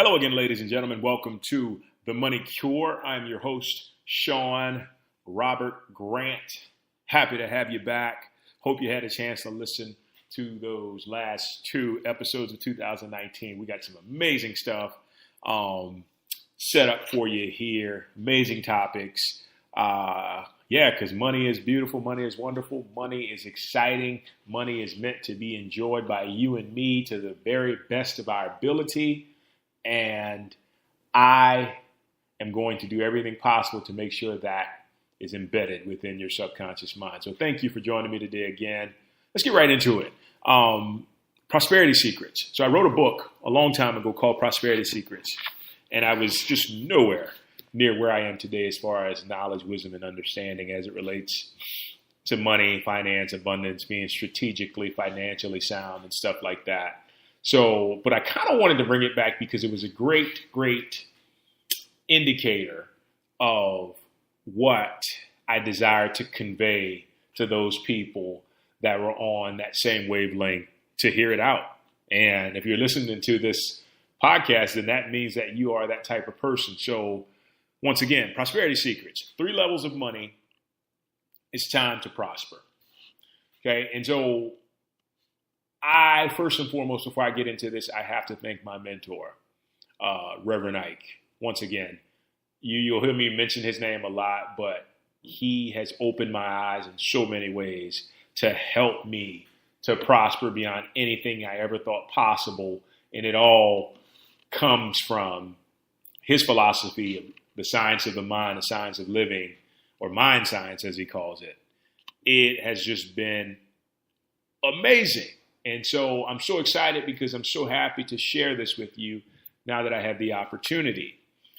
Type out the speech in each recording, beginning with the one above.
Hello again, ladies and gentlemen. Welcome to The Money Cure. I'm your host, Sean Robert Grant. Happy to have you back. Hope you had a chance to listen to those last two episodes of 2019. We got some amazing stuff set up for you here. Amazing topics. Because money is beautiful. Money is wonderful. Money is exciting. Money is meant to be enjoyed by you and me to the very best of our ability. And I am going to do everything possible to make sure that is embedded within your subconscious mind. So thank you for joining me today again. Let's get right into it. Prosperity Secrets. So I wrote a book a long time ago called Prosperity Secrets. And I was just nowhere near where I am today as far as knowledge, wisdom, and understanding as it relates to money, finance, abundance, being strategically, financially sound and stuff like that. So, but I kind of wanted to bring it back because it was a great indicator of what I desire to convey to those people that were on that same wavelength to hear it out. And if you're listening to this podcast, then that means that you are that type of person. So once again, Prosperity Secrets, 3 levels of money. It's time to prosper. Okay. And so I, first and foremost, before I get into this, I have to thank my mentor, Reverend Ike. Once again, you'll hear me mention his name a lot, but he has opened my eyes in so many ways to help me to prosper beyond anything I ever thought possible. And it all comes from his philosophy of the science of the mind, the science of living, or mind science, as he calls it. It has just been amazing. And so I'm so excited because I'm so happy to share this with you now that I have the opportunity.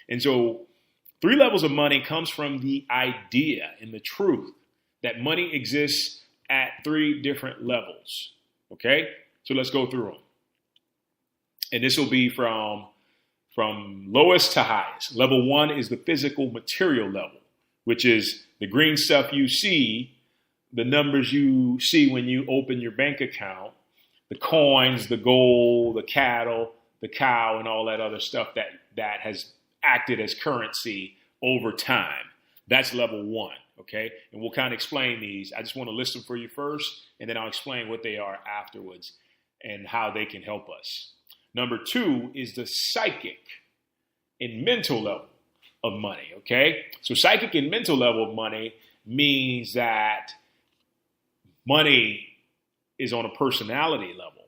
And so 3 levels of money comes from the idea and the truth that money exists at 3 different levels. Okay? So let's go through them. And this will be from lowest to highest. Level 1 is the physical material level, which is the green stuff you see, the numbers you see when you open your bank account, the coins, the gold, the cattle, the cow, and all that other stuff that has acted as currency over time. That's level 1, okay? And we'll kind of explain these. I just want to list them for you first, and then I'll explain what they are afterwards and how they can help us. Number 2 is the psychic and mental level of money, okay? So psychic and mental level of money means that money is on a personality level.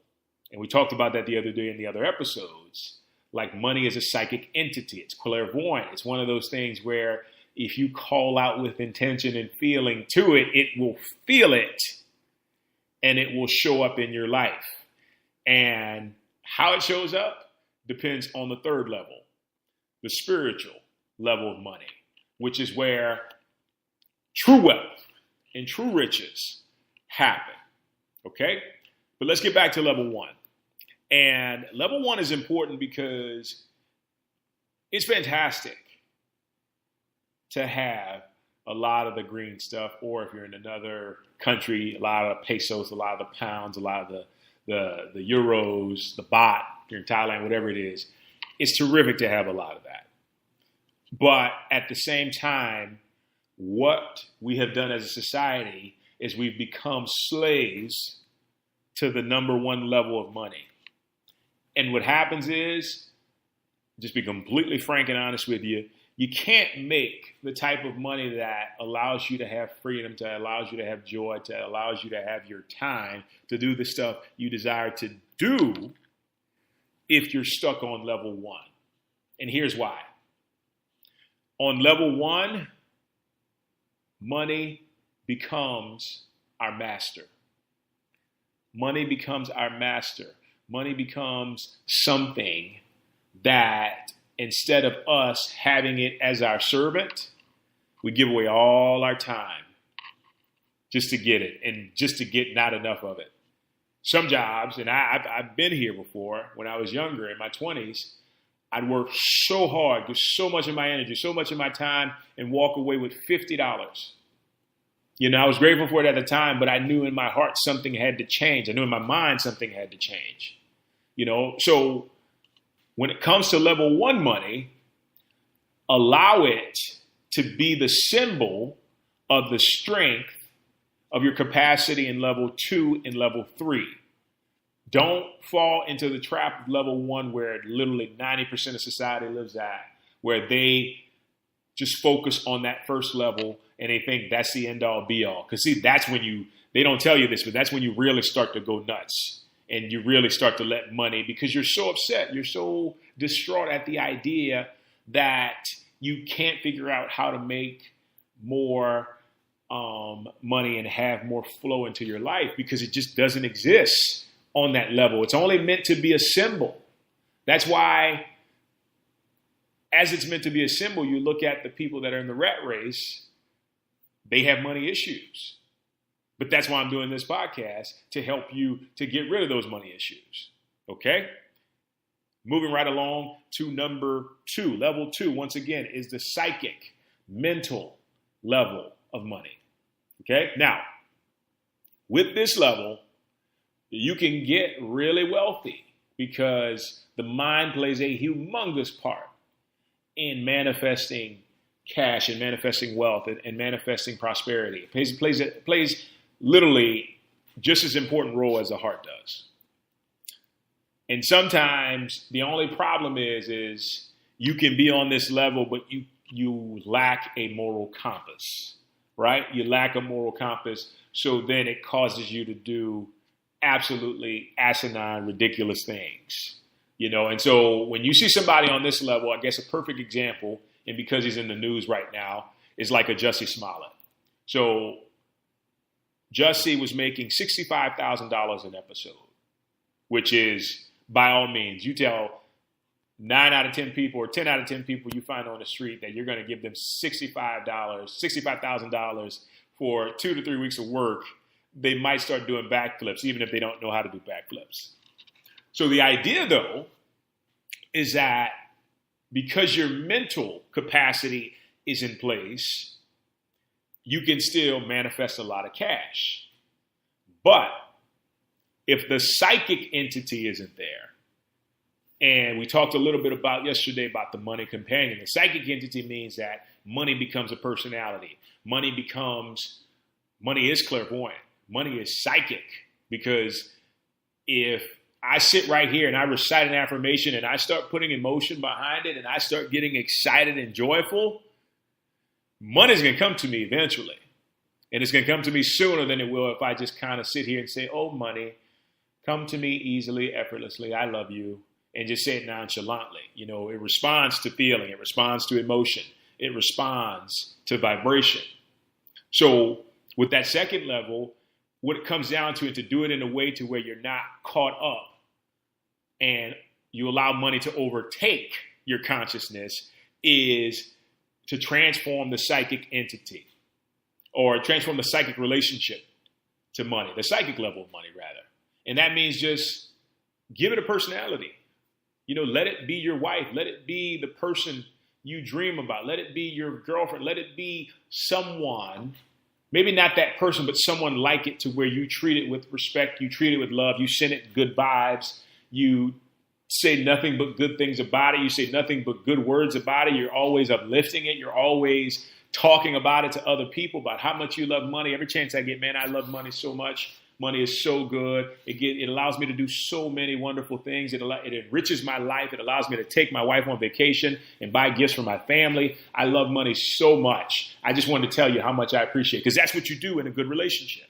And we talked about that the other day in the other episodes. Like money is a psychic entity. It's clairvoyant. It's one of those things where if you call out with intention and feeling to it, it will feel it and it will show up in your life. And how it shows up depends on the 3rd level, the spiritual level of money, which is where true wealth and true riches happen. Okay? But let's get back to level 1. And level 1 is important because it's fantastic to have a lot of the green stuff, or if you're in another country, a lot of pesos, a lot of the pounds, a lot of the euros, the baht, if you're in Thailand, whatever it is. It's terrific to have a lot of that. But at the same time, what we have done as a society is we've become slaves to the number 1 level of money. And what happens is, just be completely frank and honest with you, you can't make the type of money that allows you to have freedom, to allows you to have joy, to allows you to have your time to do the stuff you desire to do if you're stuck on level 1. And here's why. On level 1, money becomes our master. Money becomes our master. Money becomes something that instead of us having it as our servant, we give away all our time just to get it and just to get not enough of it. Some jobs, and I've been here before, when I was younger in my 20s, I'd work so hard, give so much of my energy, so much of my time, and walk away with $50. You know, I was grateful for it at the time, but I knew in my heart something had to change. I knew in my mind something had to change. You know, so when it comes to level 1 money, allow it to be the symbol of the strength of your capacity in level 2 and level 3. Don't fall into the trap of level 1 where literally 90% of society lives at, where they just focus on that first level and they think that's the end all be all. Because see, that's when they don't tell you this, but that's when you really start to go nuts and you really start to let money, because you're so upset, you're so distraught at the idea that you can't figure out how to make more money and have more flow into your life, because it just doesn't exist on that level. It's only meant to be a symbol. That's why, as it's meant to be a symbol, you look at the people that are in the rat race, they have money issues. But that's why I'm doing this podcast, to help you to get rid of those money issues. Okay? Moving right along to number 2. Level 2, once again, is the psychic, mental level of money. Okay? Now, with this level, you can get really wealthy because the mind plays a humongous part in manifesting cash and manifesting wealth and manifesting prosperity. It plays literally just as important role as the heart does. And sometimes the only problem is you can be on this level, but you lack a moral compass, right? You lack a moral compass. So then it causes you to do absolutely asinine, ridiculous things, And so when you see somebody on this level, I guess a perfect example, and because he's in the news right now, is like a Jussie Smollett. So Jussie was making $65,000 an episode, which is, by all means, you tell 9 out of 10 people or 10 out of 10 people you find on the street that you're going to give them $65,000 for 2 to 3 weeks of work, they might start doing backflips, even if they don't know how to do backflips. So the idea, though, is that because your mental capacity is in place, you can still manifest a lot of cash. But if the psychic entity isn't there, and we talked a little bit about yesterday about the money companion, the psychic entity means that money becomes a personality. Money is clairvoyant. Money is psychic, because if I sit right here and I recite an affirmation and I start putting emotion behind it and I start getting excited and joyful, money's going to come to me eventually. And it's going to come to me sooner than it will if I just kind of sit here and say, oh, money, come to me easily, effortlessly. I love you. And just say it nonchalantly. It responds to feeling. It responds to emotion. It responds to vibration. So with that second level, what it comes down to is to do it in a way to where you're not caught up and you allow money to overtake your consciousness, is to transform the psychic entity, or transform the psychic relationship to money, the psychic level of money, rather. And that means just give it a personality. Let it be your wife. Let it be the person you dream about. Let it be your girlfriend. Let it be someone, maybe not that person, but someone like it, to where you treat it with respect, you treat it with love, you send it good vibes, you say nothing but good things about it, you say nothing but good words about it, you're always uplifting it, you're always talking about it to other people, about how much you love money. Every chance I get, man, I love money so much. Money is so good. It allows me to do so many wonderful things. It enriches my life. It allows me to take my wife on vacation and buy gifts for my family. I love money so much. I just wanted to tell you how much I appreciate it, because that's what you do in a good relationship,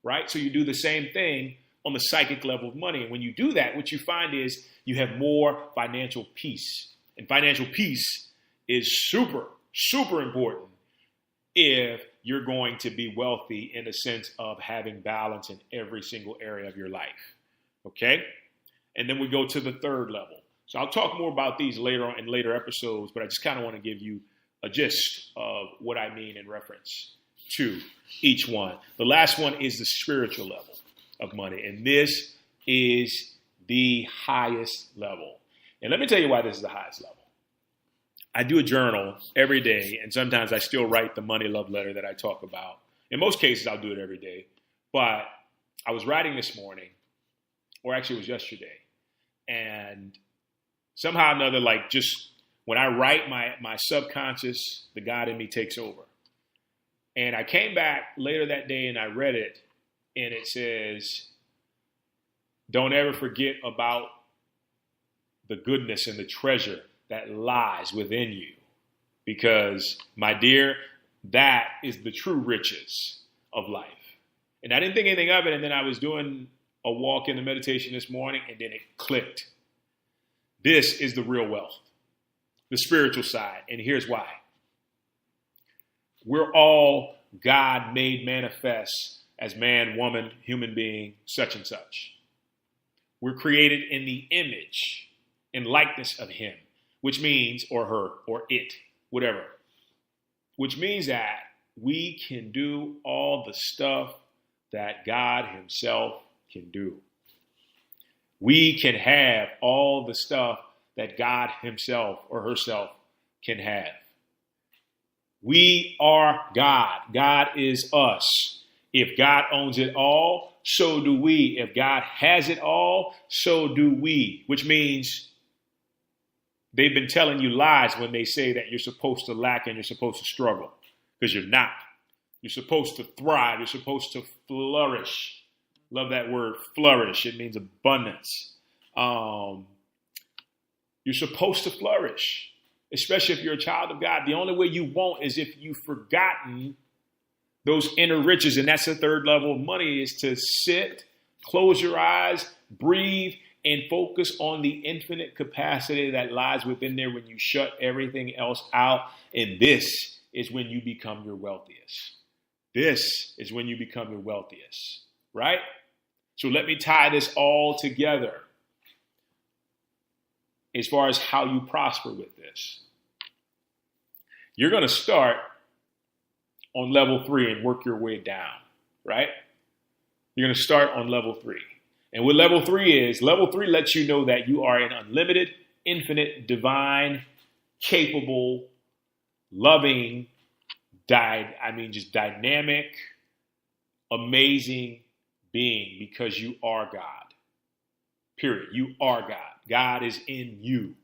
right? So you do the same thing on the psychic level of money. And when you do that, what you find is you have more financial peace. And financial peace is super, super important if you're going to be wealthy, in the sense of having balance in every single area of your life. Okay? And then we go to the third level. So I'll talk more about these later on in later episodes, but I just kind of want to give you a gist of what I mean in reference to each one. The last one is the spiritual level of money. And this is the highest level. And let me tell you why this is the highest level. I do a journal every day, and sometimes I still write the money love letter that I talk about. In most cases, I'll do it every day. But I was writing this morning, or actually it was yesterday, and Somehow or another, like just when I write, my subconscious, the God in me takes over. And I came back later that day and I read it, and it says, don't ever forget about the goodness and the treasure that lies within you. Because, my dear, that is the true riches of life. And I didn't think anything of it. And then I was doing a walk in the meditation this morning, and then it clicked. This is the real wealth, the spiritual side. And here's why. We're all God made manifest as man, woman, human being, such and such. We're created in the image and likeness of him, which means, or her, or it, whatever, which means that we can do all the stuff that God himself can do. We can have all the stuff that God himself or herself can have. We are God. God is us. If God owns it all, so do we. If God has it all, so do we. Which means they've been telling you lies when they say that you're supposed to lack and you're supposed to struggle. Because you're not. You're supposed to thrive. You're supposed to flourish. Love that word, flourish. It means abundance. You're supposed to flourish, especially if you're a child of God. The only way you won't is if you've forgotten those inner riches. And that's the third level of money, is to sit, close your eyes, breathe, and focus on the infinite capacity that lies within there when you shut everything else out. And this is when you become your wealthiest. This is when you become your wealthiest, right? So let me tie this all together as far as how you prosper with this. You're going to start on level 3 and work your way down, right? You're going to start on level 3. And what level 3 is, level 3 lets you know that you are an unlimited, infinite, divine, capable, loving, just dynamic, amazing being, because you are God. Period. You are God. God is in you,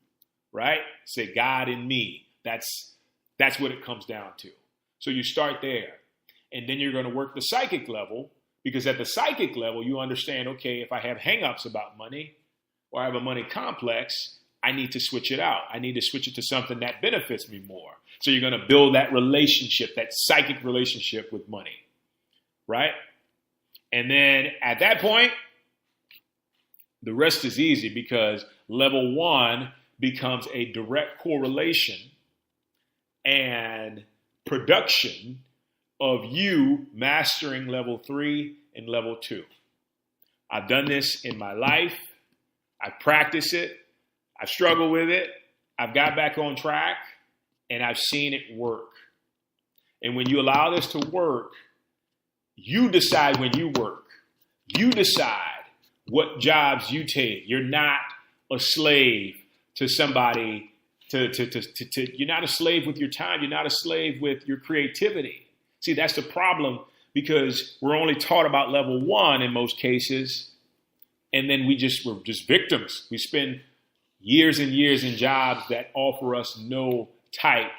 right? Say God in me. That's what it comes down to. So you start there, and then you're going to work the psychic level, because at the psychic level, you understand, okay, if I have hangups about money or I have a money complex, I need to switch it out. I need to switch it to something that benefits me more. So you're going to build that relationship, that psychic relationship with money, right? And then at that point, the rest is easy, because level 1 becomes a direct correlation and production of you mastering level 3 and level 2. I've done this in my life. I practice it. I struggle with it. I've got back on track, and I've seen it work. And when you allow this to work, you decide when you work. You decide what jobs you take. You're not a slave to somebody. You're not a slave with your time. You're not a slave with your creativity. See, that's the problem, because we're only taught about level 1 in most cases, and then we're just victims. We spend years and years in jobs that offer us no type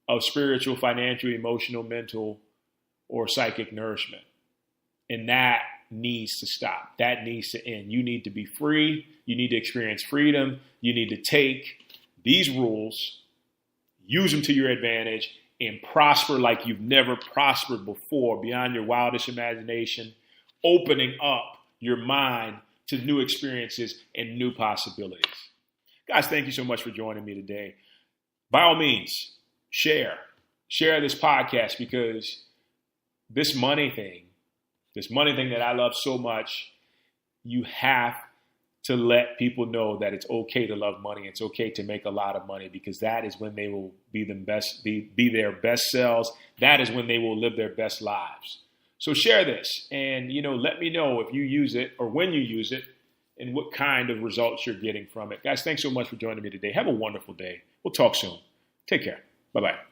of spiritual, financial, emotional, mental, or psychic nourishment. And that needs to stop. That needs to end. You need to be free. You need to experience freedom. You need to take these rules, use them to your advantage, and prosper like you've never prospered before, beyond your wildest imagination, opening up your mind to new experiences and new possibilities. Guys, thank you so much for joining me today. By all means, share this podcast, because this money thing that I love so much, you have to let people know that it's okay to love money. It's okay to make a lot of money, because that is when they will be their best selves. That is when they will live their best lives. So share this, and let me know if you use it, or when you use it, and what kind of results you're getting from it. Guys, thanks so much for joining me today. Have a wonderful day. We'll talk soon. Take care. Bye-bye.